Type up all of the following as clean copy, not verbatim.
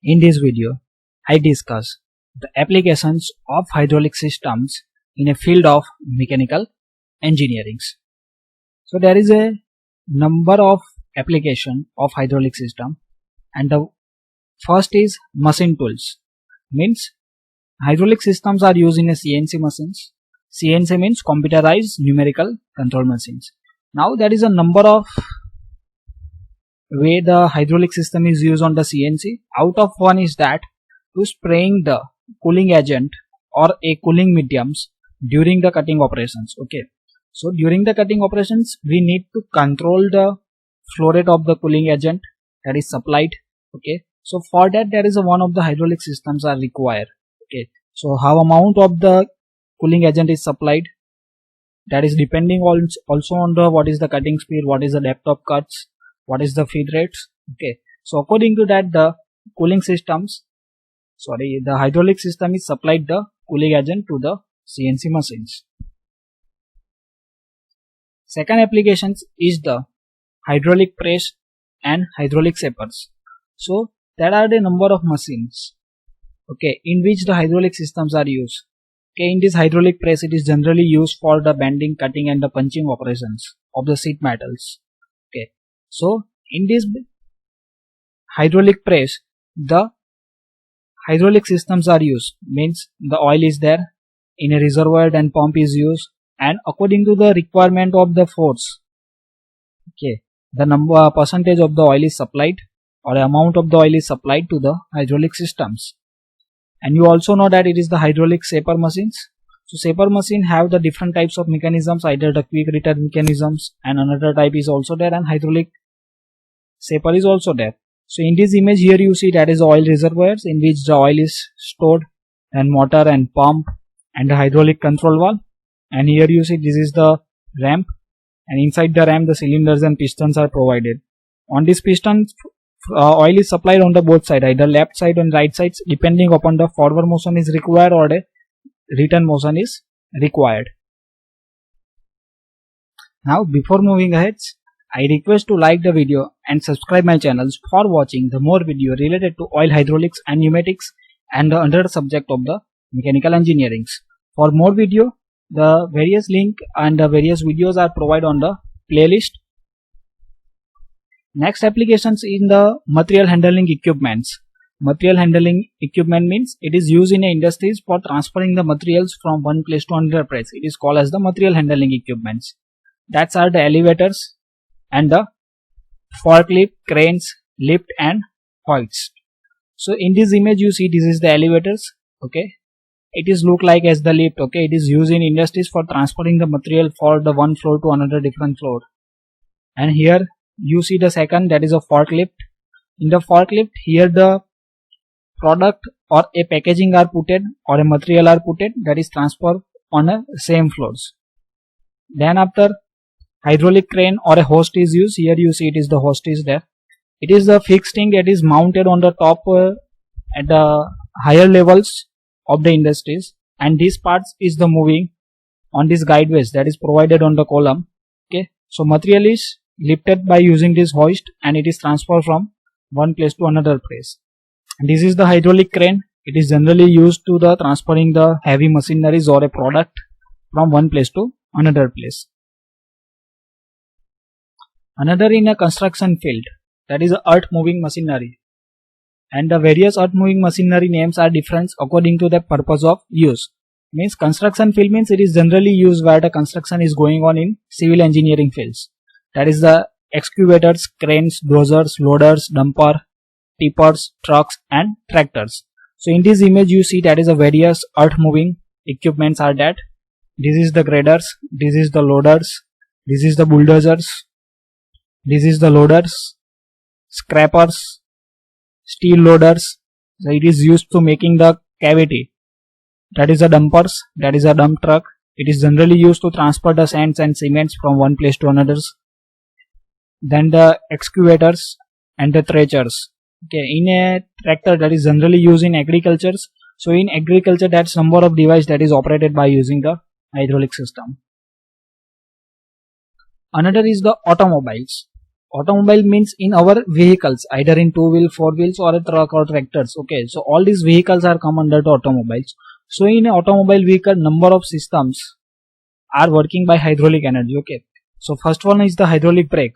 In this video, I discuss the applications of hydraulic systems in a field of mechanical engineering. So there is a number of application of hydraulic system, and the first is machine tools. Means hydraulic systems are used in a CNC machines. CNC means computerized numerical control machines. Now there is a number of way the hydraulic system is used on the CNC. Out of one is that to spraying the cooling agent or a cooling mediums during the cutting operations. Okay, so during the cutting operations we need to control the flow rate of the cooling agent that is supplied. Okay, so for that there is a one of the hydraulic systems are required. Okay, so how amount of the cooling agent is supplied, that is depending also on the what is the cutting speed, what is the depth of cuts, what is the feed rates. Okay, so according to that the hydraulic system is supplied the cooling agent to the CNC machines. Second applications is the hydraulic press and hydraulic shapers. So there are the number of machines, okay, in which the hydraulic systems are used. Okay, in this hydraulic press it is generally used for the bending, cutting and the punching operations of the sheet metals. Okay, so in this hydraulic press the hydraulic systems are used, means the oil is there in a reservoir and pump is used, and according to the requirement of the force, okay, the percentage of the oil is supplied or amount of the oil is supplied to the hydraulic systems. And you also know that it is the hydraulic shaper machines. So shaper machine have the different types of mechanisms, either the quick return mechanisms and another type is also there, and hydraulic shaper is also there. So in this image here you see that is oil reservoirs in which the oil is stored, and motor and pump and the hydraulic control valve, and here you see this is the ramp, and inside the ramp the cylinders and pistons are provided. On this pistons oil is supplied on the both side, either left side and right sides, depending upon the forward motion is required or a return motion is required. Now before moving ahead, I request to like the video and subscribe my channels for watching the more video related to oil, hydraulics and pneumatics and the other subject of the mechanical engineering. For more video, the various link and the various videos are provided on the playlist. Next applications in the material handling equipments. Material handling equipment means it is used in industries for transferring the materials from one place to another place. It is called as the material handling equipments. That are the elevators and the forklift, cranes, lift and hoists. So in this image you see this is the elevators. Okay, it is look like as the lift. Okay, it is used in industries for transferring the material for the one floor to another different floor. And here you see the second, that is a forklift. In the forklift here the product or a packaging are putted or a material are putted, that is transferred on a same floors. Then after hydraulic crane or a hoist is used. Here you see it is the hoist is there. It is the fixed thing that is mounted on the top at the higher levels of the industries, and this parts is the moving on this guideways that is provided on the column. Okay, so material is lifted by using this hoist and it is transferred from one place to another place. And this is the hydraulic crane. It is generally used to the transferring the heavy machineries or a product from one place to another place. Another in a construction field, that is earth moving machinery, and the various earth moving machinery names are different according to the purpose of use. Means construction field means it is generally used where the construction is going on in civil engineering fields. That is the excavators, cranes, dozers, loaders, dumper, tippers, trucks and tractors. So in this image you see that is a various earth moving equipments are that. This is the graders, this is the loaders, this is the bulldozers, this is the loaders, scrapers, steel loaders. So it is used to making the cavity. That is the dumpers, that is a dump truck. It is generally used to transfer the sands and cements from one place to another. Then the excavators and the threshers. Okay, in a tractor that is generally used in agriculture. So in agriculture that's number of device that is operated by using the hydraulic system. Another is the automobiles. automobile means in our vehicles, either in two wheel, four wheels, or a truck or tractors. Okay, so all these vehicles are come under the automobiles. So in an automobile vehicle, number of systems are working by hydraulic energy. Okay, so first one is the hydraulic brake,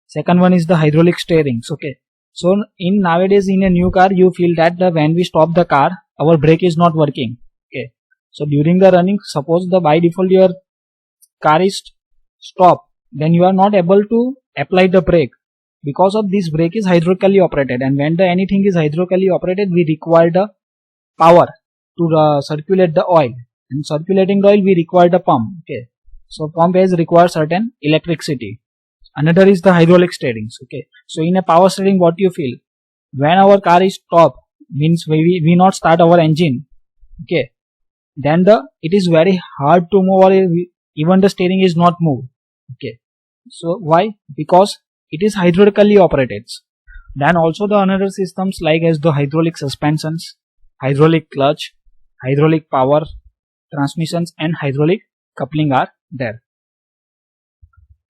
second one is the hydraulic steerings. Okay, so in nowadays in a new car you feel that when we stop the car, our brake is not working. Okay, so during the running, suppose the by default your car is stop, then you are not able to apply the brake, because of this brake is hydraulically operated, and when the anything is hydraulically operated, we require the power to circulate the oil, and circulating the oil we require the pump. Okay, so pump is require certain electricity. Another is the hydraulic steerings. Okay, so in a power steering, what you feel when our car is stop, means we not start our engine. Okay, then it is very hard to move, or even the steering is not moved. Okay, so why? Because it is hydraulically operated. Then also the another systems like as the hydraulic suspensions, hydraulic clutch, hydraulic power transmissions, and hydraulic coupling are there.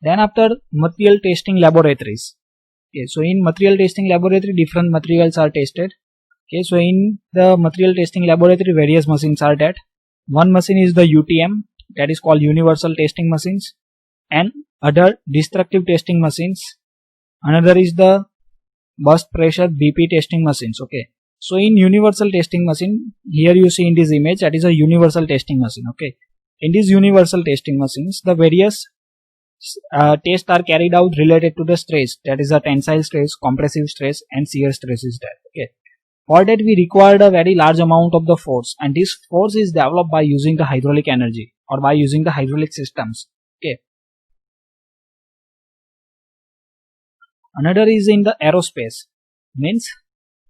Then after material testing laboratories. Okay, so in material testing laboratory, different materials are tested. Okay, so in the material testing laboratory, various machines are there. One machine is the UTM, that is called universal testing machines, and other destructive testing machines. Another is the burst pressure BP testing machines. Okay, so in universal testing machine, here you see in this image, that is a universal testing machine. Okay, in these universal testing machines, the various tests are carried out related to the stress, that is a tensile stress, compressive stress, and shear stress is there. Okay, for that we required a very large amount of the force, and this force is developed by using the hydraulic energy or by using the hydraulic systems. Okay, another is in the aerospace, means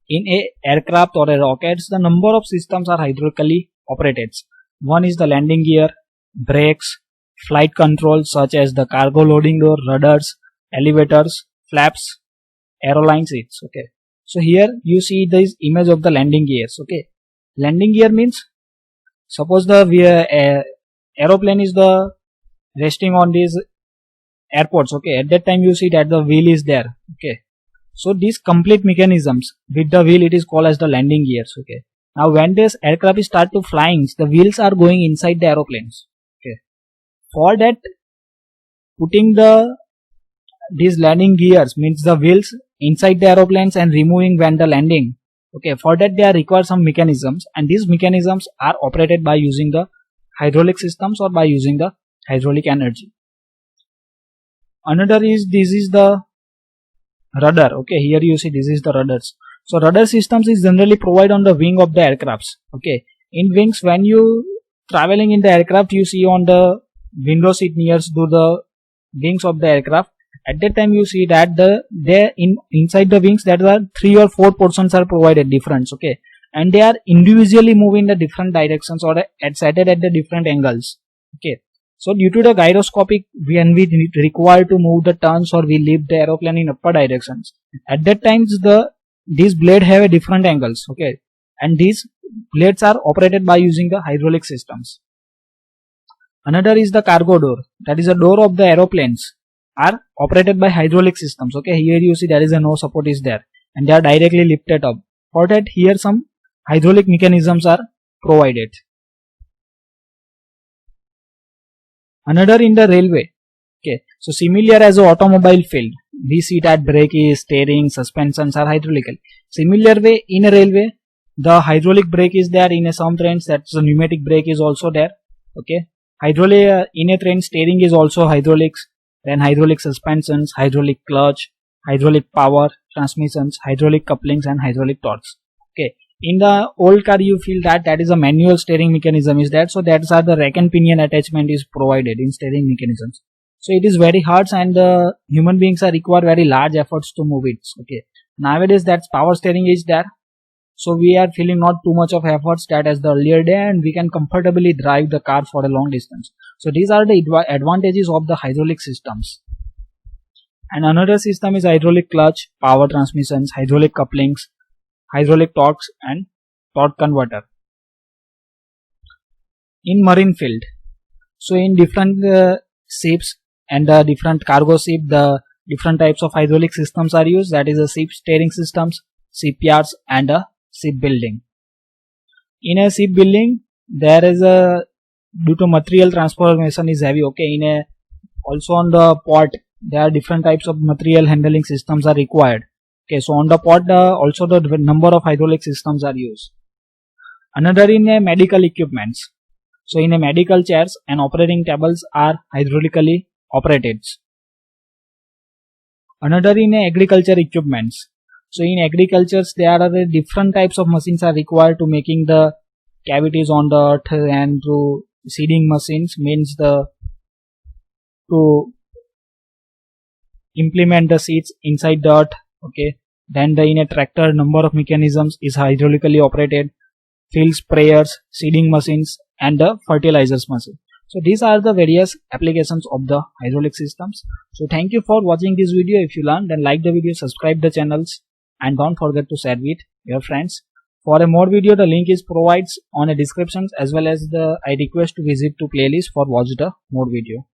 in a aircraft or a rockets, the number of systems are hydraulically operated. One is the landing gear, brakes, flight controls such as the cargo loading door, rudders, elevators, flaps, aeroline seats. Okay, so here you see this image of the landing gears. Okay, landing gear means suppose the aeroplane is the resting on these airports. Okay, at that time you see that the wheel is there. Okay, so these complete mechanisms with the wheel, it is called as the landing gears. Okay, now when this aircraft start to flying, the wheels are going inside the aeroplanes. Okay, for that putting these landing gears, means the wheels inside the aeroplanes and removing when the landing. Okay, for that they require some mechanisms, and these mechanisms are operated by using the hydraulic systems or by using the hydraulic energy. Another is, this is the rudder. Okay, here you see this is the rudders. So rudder systems is generally provided on the wing of the aircrafts. Okay, in wings, when you traveling in the aircraft, you see on the window seat near to the wings of the aircraft. At that time you see that inside the wings, that are 3 or 4 portions are provided different. Okay, and they are individually moving in the different directions or set at the different angles. Okay, so due to the gyroscopic, when we require to move the turns or we lift the aeroplane in upper directions, at that times these blades have a different angles. Okay, and these blades are operated by using the hydraulic systems. Another is the cargo door, that is a door of the aeroplanes are operated by hydraulic systems. Okay, here you see there is a no support is there, and they are directly lifted up. For that, here some hydraulic mechanisms are provided. Another in the railway. Okay, so similar as a automobile field, we see that brakes, steering, suspensions are hydraulical. Similar way in a railway, the hydraulic brake is there. In some trains, that's the pneumatic brake is also there. Okay, hydraulic in a train, steering is also hydraulics. Then hydraulic suspensions, hydraulic clutch, hydraulic power transmissions, hydraulic couplings, and hydraulic torques. Okay, in the old car you feel that is a manual steering mechanism is there, so that's how the rack and pinion attachment is provided in steering mechanisms. So it is very hard, and the human beings are require very large efforts to move it. Okay, nowadays that's power steering is there, so we are feeling not too much of efforts that as the earlier day, and we can comfortably drive the car for a long distance. So these are the advantages of the hydraulic systems. And another system is hydraulic clutch, power transmissions, hydraulic couplings, hydraulic torques, and torque converter. In marine field, so in different ships and the different cargo ship, the different types of hydraulic systems are used, that is a ship steering systems, shipyards and a shipbuilding. In a shipbuilding, there is a, due to material transportation is heavy, okay, in a, also on the port there are different types of material handling systems are required. Okay, so on the port also the number of hydraulic systems are used. Another in a medical equipments. So in a medical chairs and operating tables are hydraulically operated. Another in a agriculture equipments. So in agriculture there are different types of machines are required to making the cavities on the earth, and to seeding machines means the to implement the seeds inside the earth. Okay, then the in a tractor number of mechanisms is hydraulically operated, field sprayers, seeding machines and the fertilizers machine. So these are the various applications of the hydraulic systems. So thank you for watching this video. If you learned, then like the video, subscribe the channels and don't forget to share with your friends. For a more video, the link is provides on a description, as well as the I request to visit to playlist for watch the more video.